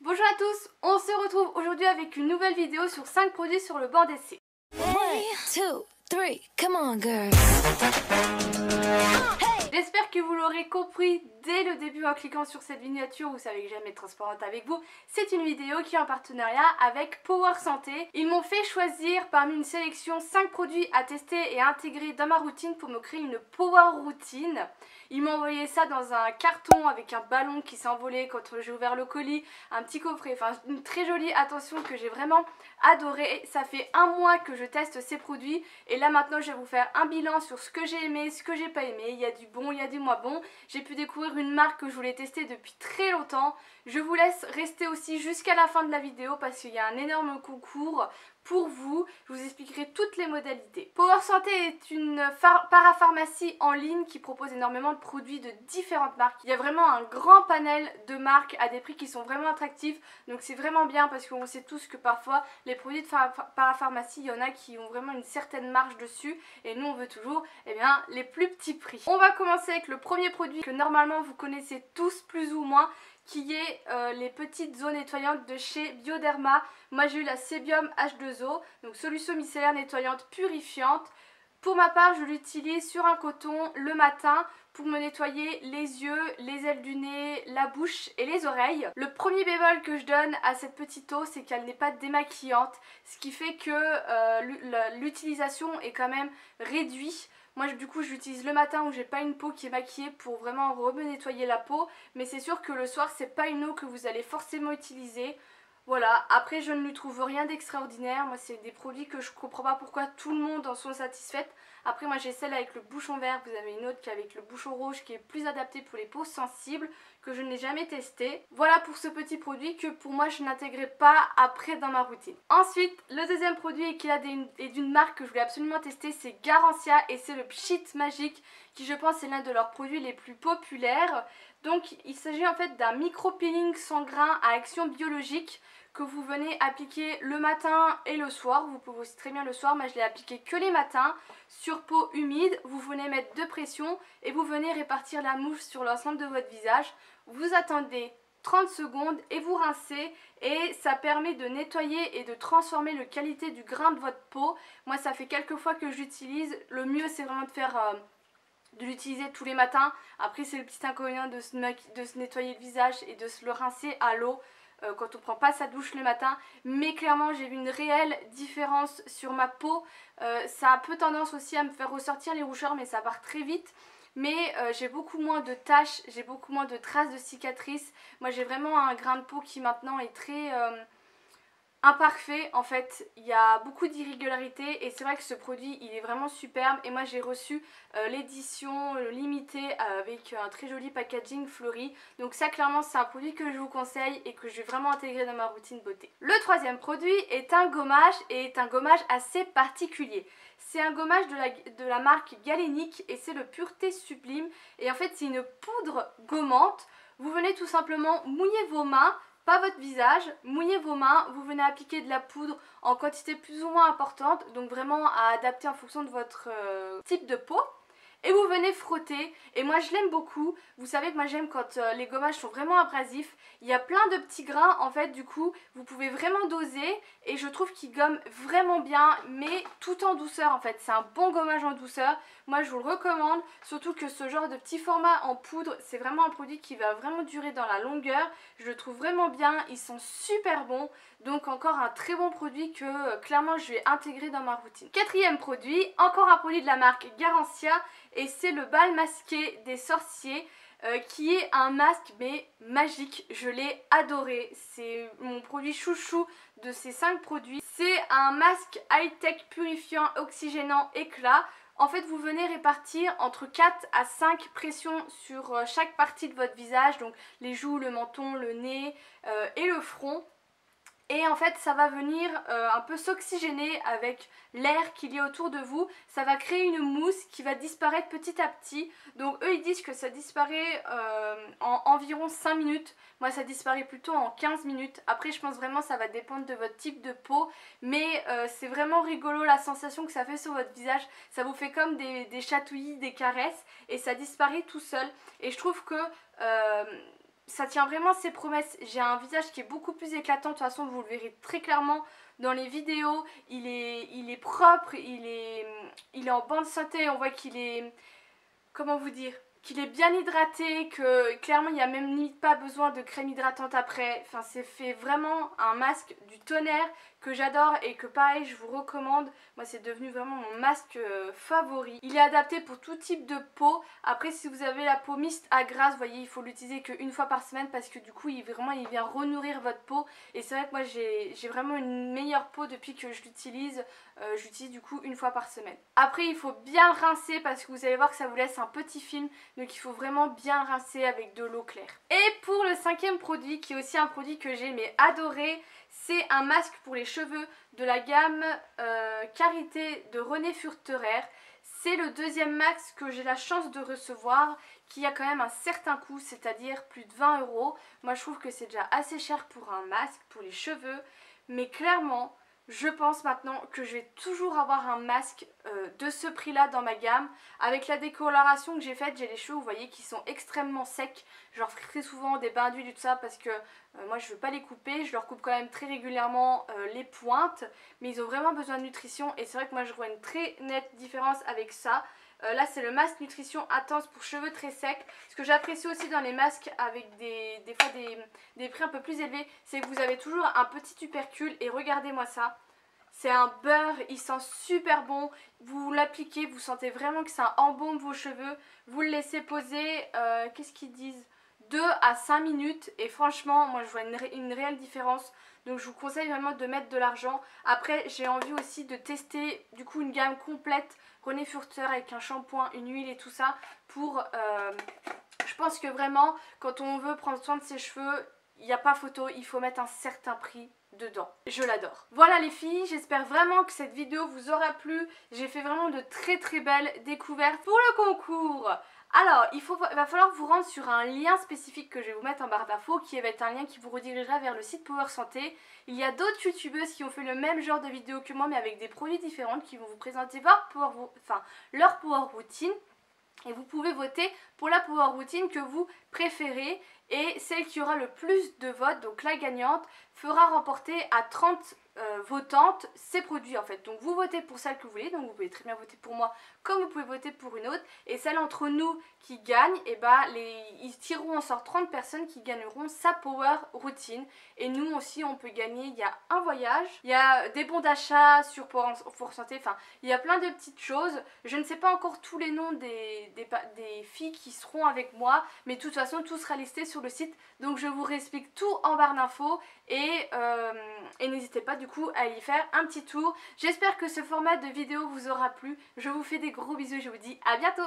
Bonjour à tous, on se retrouve aujourd'hui avec une nouvelle vidéo sur 5 produits sur le banc d'essai. 1, 2, 3, come on girls. J'espère que vous l'aurez compris dès le début en cliquant sur cette miniature, vous savez que j'aime être transparente avec vous. C'est une vidéo qui est en partenariat avec Power Santé. Ils m'ont fait choisir parmi une sélection 5 produits à tester et à intégrer dans ma routine pour me créer une Power Routine. Ils m'ont envoyé ça dans un carton avec un ballon qui s'est envolé quand j'ai ouvert le colis, un petit coffret, enfin une très jolie attention que j'ai vraiment adoré. Ça fait un mois que je teste ces produits et là maintenant je vais vous faire un bilan sur ce que j'ai aimé, ce que j'ai pas aimé. Il y a du bon, il y a du moins bon. J'ai pu découvrir une marque que je voulais tester depuis très longtemps. Je vous laisse rester aussi jusqu'à la fin de la vidéo parce qu'il y a un énorme concours pour vous. Je vous expliquerai toutes les modalités. Power Santé est une parapharmacie en ligne qui propose énormément de produits de différentes marques. Il y a vraiment un grand panel de marques à des prix qui sont vraiment attractifs. Donc c'est vraiment bien parce qu'on sait tous que parfois les produits de parapharmacie, il y en a qui ont vraiment une certaine marge dessus. Et nous on veut toujours les plus petits prix. On va commencer avec le premier produit que normalement vous connaissez tous plus ou moins, qui est les petites eaux nettoyantes de chez Bioderma. Moi j'ai eu la Sebium H2O, donc solution micellaire nettoyante purifiante. Pour ma part je l'utilise sur un coton le matin pour me nettoyer les yeux, les ailes du nez, la bouche et les oreilles. Le premier bémol que je donne à cette petite eau, c'est qu'elle n'est pas démaquillante, ce qui fait que l'utilisation est quand même réduite. Moi du coup je l'utilise le matin où j'ai pas une peau qui est maquillée pour vraiment nettoyer la peau. Mais c'est sûr que le soir c'est pas une eau que vous allez forcément utiliser. Voilà, après je ne lui trouve rien d'extraordinaire. Moi c'est des produits que je comprends pas pourquoi tout le monde en sont satisfaites. Après moi j'ai celle avec le bouchon vert, vous avez une autre qui est avec le bouchon rouge qui est plus adaptée pour les peaux sensibles, que je n'ai jamais testé. Voilà pour ce petit produit que pour moi je n'intégrerai pas après dans ma routine. Ensuite le deuxième produit et qui est d'une marque que je voulais absolument tester, c'est Garancia et c'est le Pchit Magique qui je pense est l'un de leurs produits les plus populaires. Donc il s'agit en fait d'un micro-peeling sans grains à action biologique que vous venez appliquer le matin et le soir. Vous pouvez aussi très bien le soir, mais je l'ai appliqué que les matins sur peau humide. Vous venez mettre de pression et vous venez répartir la mousse sur l'ensemble de votre visage. Vous attendez 30 secondes et vous rincez et ça permet de nettoyer et de transformer la qualité du grain de votre peau. Moi ça fait quelques fois que j'utilise. Le mieux c'est vraiment de l'utiliser tous les matins. Après c'est le petit inconvénient de se nettoyer le visage et de se le rincer à l'eau quand on prend pas sa douche le matin. Mais clairement j'ai vu une réelle différence sur ma peau. Ça a peu tendance aussi à me faire ressortir les rougeurs, mais ça part très vite. Mais j'ai beaucoup moins de taches, j'ai beaucoup moins de traces de cicatrices. Moi j'ai vraiment un grain de peau qui maintenant est très imparfait. En fait il y a beaucoup d'irrégularités et c'est vrai que ce produit il est vraiment superbe. Et moi j'ai reçu l'édition limitée avec un très joli packaging fleuri. Donc ça clairement c'est un produit que je vous conseille et que je vais vraiment intégrer dans ma routine beauté. Le troisième produit est un gommage et est un gommage assez particulier. C'est un gommage de la marque Galénic et c'est le Pureté Sublime. Et en fait c'est une poudre gommante. Vous venez tout simplement mouiller vos mains, pas votre visage, mouillez vos mains, vous venez appliquer de la poudre en quantité plus ou moins importante, donc vraiment à adapter en fonction de votre type de peau. Et vous venez frotter, et moi je l'aime beaucoup. Vous savez que moi j'aime quand les gommages sont vraiment abrasifs. Il y a plein de petits grains en fait, du coup vous pouvez vraiment doser. Et je trouve qu'il gomme vraiment bien, mais tout en douceur en fait. C'est un bon gommage en douceur. Moi je vous le recommande, surtout que ce genre de petit format en poudre, c'est vraiment un produit qui va vraiment durer dans la longueur. Je le trouve vraiment bien, ils sont super bons. Donc encore un très bon produit que clairement je vais intégrer dans ma routine. Quatrième produit, encore un produit de la marque Garancia. Et c'est le bal masqué des sorciers qui est un masque mais magique. Je l'ai adoré. C'est mon produit chouchou de ces 5 produits. C'est un masque high-tech purifiant, oxygénant, éclat. En fait vous venez répartir entre 4 à 5 pressions sur chaque partie de votre visage. Donc les joues, le menton, le nez et le front. Et en fait ça va venir un peu s'oxygéner avec l'air qu'il y a autour de vous. Ça va créer une mousse qui va disparaître petit à petit. Donc eux ils disent que ça disparaît en environ 5 minutes. Moi ça disparaît plutôt en 15 minutes. Après je pense vraiment ça va dépendre de votre type de peau. Mais c'est vraiment rigolo la sensation que ça fait sur votre visage. Ça vous fait comme des chatouillis, des caresses. Et ça disparaît tout seul. Et je trouve que ça tient vraiment ses promesses. J'ai un visage qui est beaucoup plus éclatant, de toute façon vous le verrez très clairement dans les vidéos. Il est propre, il est en bonne santé, on voit qu'il est, comment vous dire, qu'il est bien hydraté, que clairement il n'y a même limite pas besoin de crème hydratante après. Enfin, c'est fait vraiment un masque du tonnerre que j'adore et que pareil je vous recommande. Moi c'est devenu vraiment mon masque favori. Il est adapté pour tout type de peau. Après si vous avez la peau mixte à grasse, vous voyez, il faut l'utiliser qu'une fois par semaine parce que du coup il vient renourrir votre peau. Et c'est vrai que moi j'ai vraiment une meilleure peau depuis que je l'utilise. J'utilise du coup une fois par semaine. Après il faut bien rincer parce que vous allez voir que ça vous laisse un petit film. Donc il faut vraiment bien rincer avec de l'eau claire. Et pour le 5e produit, qui est aussi un produit que j'ai mais adoré, c'est un masque pour les cheveux de la gamme Karité de René Furterer. C'est le 2e masque que j'ai la chance de recevoir, qui a quand même un certain coût, c'est-à-dire plus de 20 €. Moi je trouve que c'est déjà assez cher pour un masque pour les cheveux, mais clairement je pense maintenant que je vais toujours avoir un masque de ce prix là dans ma gamme. Avec la décoloration que j'ai faite, j'ai les cheveux, vous voyez, qui sont extrêmement secs. Je leur fais très souvent des bains d'huile et tout ça parce que moi je veux pas les couper. Je leur coupe quand même très régulièrement les pointes, mais ils ont vraiment besoin de nutrition. Et c'est vrai que moi je vois une très nette différence avec ça. Là c'est le masque nutrition intense pour cheveux très secs. Ce que j'apprécie aussi dans les masques avec des fois des prix un peu plus élevés, c'est que vous avez toujours un petit tubercule. Et regardez-moi ça, c'est un beurre, il sent super bon. Vous l'appliquez, vous sentez vraiment que ça embaume vos cheveux. Vous le laissez poser, qu'est-ce qu'ils disent, 2 à 5 minutes. Et franchement moi je vois une réelle différence. Donc je vous conseille vraiment de mettre de l'argent. Après j'ai envie aussi de tester du coup une gamme complète René Furterer avec un shampoing, une huile et tout ça. Pour je pense que vraiment quand on veut prendre soin de ses cheveux, il n'y a pas photo, il faut mettre un certain prix dedans. Je l'adore. Voilà les filles, j'espère vraiment que cette vidéo vous aura plu. J'ai fait vraiment de très belles découvertes pour le concours. Alors, il va falloir vous rendre sur un lien spécifique que je vais vous mettre en barre d'infos, qui va être un lien qui vous redirigera vers le site Power Santé. Il y a d'autres youtubeuses qui ont fait le même genre de vidéo que moi, mais avec des produits différents, qui vont vous présenter leur Power Routine. Et vous pouvez voter pour la Power Routine que vous préférez. Et celle qui aura le plus de votes, donc la gagnante, fera remporter à 30 votantes ces produits en fait. Donc vous votez pour celle que vous voulez, donc vous pouvez très bien voter pour moi comme vous pouvez voter pour une autre. Et celle entre nous qui gagne, et ils tireront en sort 30 personnes qui gagneront sa Power Routine. Et nous aussi on peut gagner, il y a un voyage, il y a des bons d'achat sur Power Santé, enfin il y a plein de petites choses. Je ne sais pas encore tous les noms des filles qui seront avec moi, mais de toute façon tout sera listé sur le site, donc je vous réexplique tout en barre d'infos. Et n'hésitez pas du coup à y faire un petit tour. J'espère que ce format de vidéo vous aura plu. Je vous fais des gros bisous et je vous dis à bientôt.